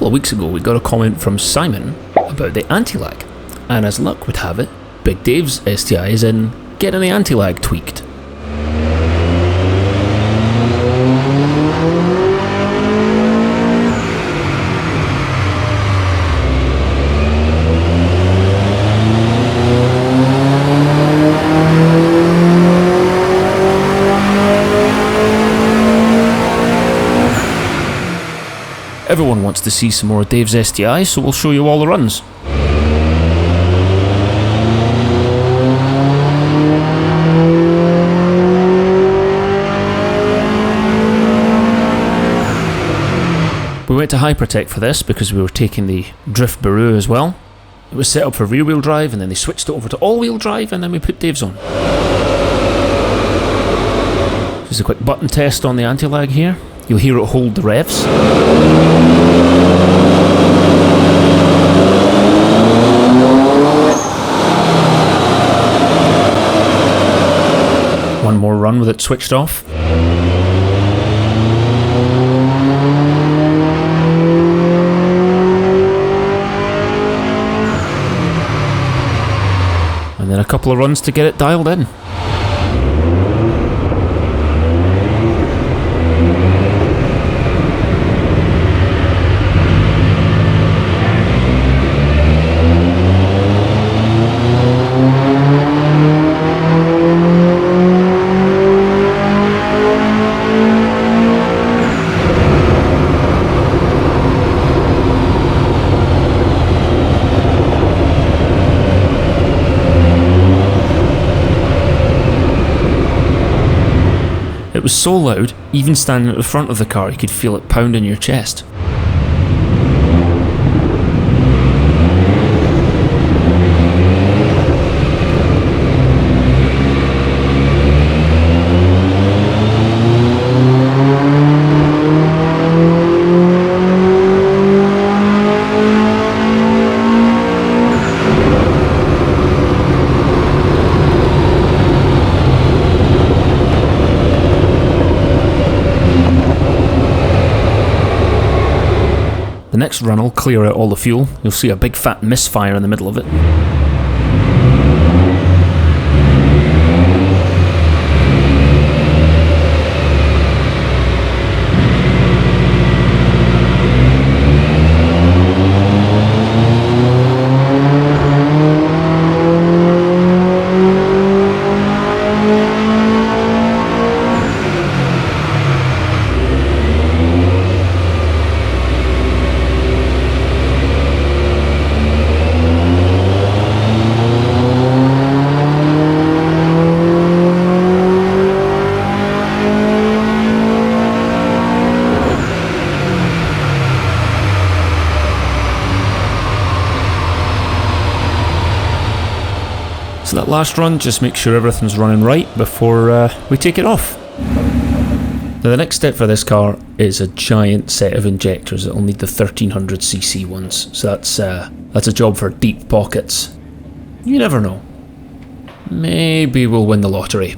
of weeks ago we got a comment from Simon about the anti-lag, and as luck would have it, Big Dave's STI is in getting the anti-lag tweaked. Everyone wants to see some more of Dave's STI, so we'll show you all the runs. We went to Hypertech for this because we were taking the Drift Baru as well. It was set up for rear wheel drive and then they switched it over to all wheel drive and then we put Dave's on. Just a quick button test on the anti-lag here. You'll hear it hold the revs. One more run with it switched off. And then a couple of runs to get it dialed in. It was so loud, even standing at the front of the car you could feel it pound in your chest. The next run will clear out all the fuel. You'll see a big fat misfire in the middle of it. So that last run, just make sure everything's running right before we take it off. Now the next step for this car is a giant set of injectors that will need the 1300cc ones. So that's a job for deep pockets. You never know. Maybe we'll win the lottery.